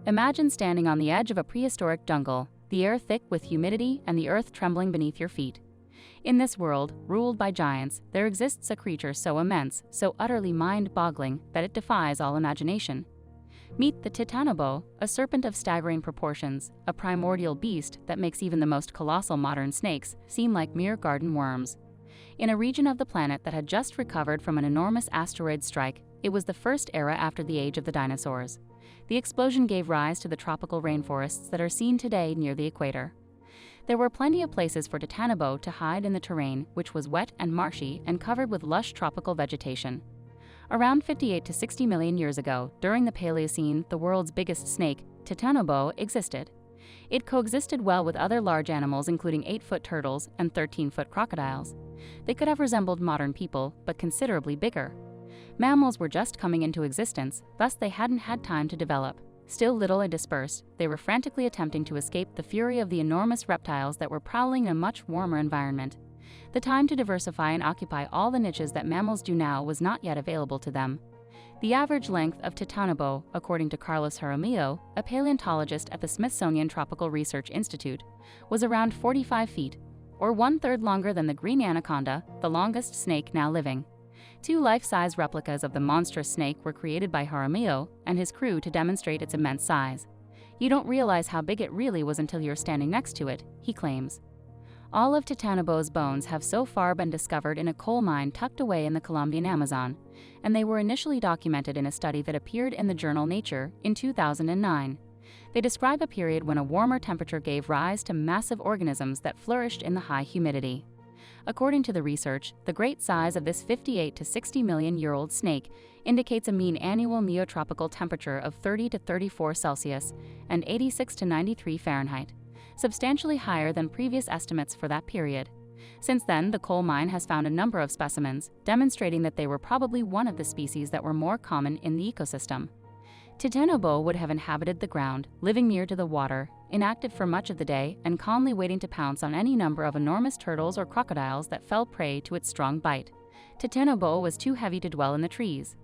Imagine standing on the edge of a prehistoric jungle, the air thick with humidity and the earth trembling beneath your feet. In this world, ruled by giants, there exists a creature so immense, so utterly mind-boggling, that it defies all imagination. Meet the Titanoboa, a serpent of staggering proportions, a primordial beast that makes even the most colossal modern snakes seem like mere garden worms. In a region of the planet that had just recovered from an enormous asteroid strike, it was the first era after the age of the dinosaurs. The explosion gave rise to the tropical rainforests that are seen today near the equator. There were plenty of places for Titanoboa to hide in the terrain, which was wet and marshy and covered with lush tropical vegetation. Around 58 to 60 million years ago, during the Paleocene, the world's biggest snake, Titanoboa, existed. It coexisted well with other large animals including 8-foot turtles and 13-foot crocodiles. They could have resembled modern people, but considerably bigger. Mammals were just coming into existence, thus they hadn't had time to develop. Still little and dispersed, they were frantically attempting to escape the fury of the enormous reptiles that were prowling in a much warmer environment. The time to diversify and occupy all the niches that mammals do now was not yet available to them. The average length of Titanoboa, according to Carlos Jaramillo, a paleontologist at the Smithsonian Tropical Research Institute, was around 45 feet, or 1/3 longer than the green anaconda, the longest snake now living. 2 life-size replicas of the monstrous snake were created by Jaramillo and his crew to demonstrate its immense size. You don't realize how big it really was until you're standing next to it, he claims. All of Titanoboa's bones have so far been discovered in a coal mine tucked away in the Colombian Amazon, and they were initially documented in a study that appeared in the journal Nature in 2009. They describe a period when a warmer temperature gave rise to massive organisms that flourished in the high humidity. According to the research, the great size of this 58 to 60 million-year-old snake indicates a mean annual neotropical temperature of 30 to 34 Celsius and 86 to 93 Fahrenheit. Substantially higher than previous estimates for that period. Since then, the coal mine has found a number of specimens, demonstrating that they were probably one of the species that were more common in the ecosystem. Titanoboa would have inhabited the ground, living near to the water, inactive for much of the day, and calmly waiting to pounce on any number of enormous turtles or crocodiles that fell prey to its strong bite. Titanoboa was too heavy to dwell in the trees.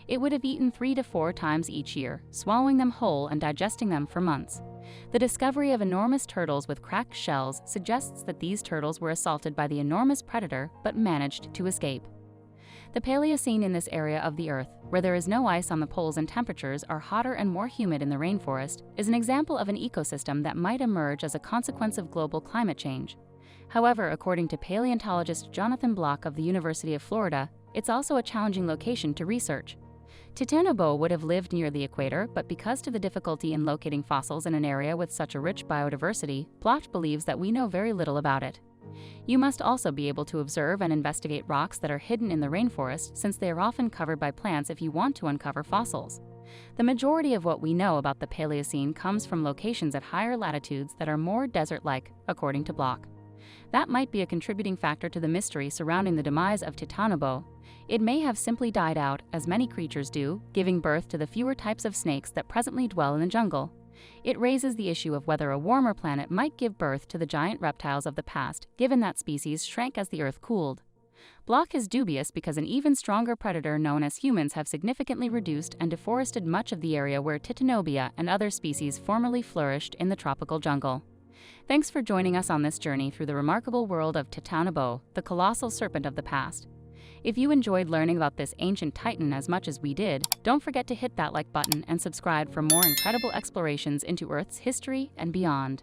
It would have eaten 3 to 4 times each year, swallowing them whole and digesting them for months. The discovery of enormous turtles with cracked shells suggests that these turtles were assaulted by the enormous predator but managed to escape. The Paleocene in this area of the Earth, where there is no ice on the poles and temperatures are hotter and more humid in the rainforest, is an example of an ecosystem that might emerge as a consequence of global climate change. However, according to paleontologist Jonathan Block of the University of Florida, it's also a challenging location to research. Titanoboa would have lived near the equator, but because of the difficulty in locating fossils in an area with such a rich biodiversity, Block believes that we know very little about it. You must also be able to observe and investigate rocks that are hidden in the rainforest, since they are often covered by plants if you want to uncover fossils. The majority of what we know about the Paleocene comes from locations at higher latitudes that are more desert-like, according to Block. That might be a contributing factor to the mystery surrounding the demise of Titanoboa. It may have simply died out, as many creatures do, giving birth to the fewer types of snakes that presently dwell in the jungle. It raises the issue of whether a warmer planet might give birth to the giant reptiles of the past, given that species shrank as the Earth cooled. Block is dubious because an even stronger predator known as humans have significantly reduced and deforested much of the area where Titanoboa and other species formerly flourished in the tropical jungle. Thanks for joining us on this journey through the remarkable world of Titanoboa, the colossal serpent of the past. If you enjoyed learning about this ancient titan as much as we did, don't forget to hit that like button and subscribe for more incredible explorations into Earth's history and beyond.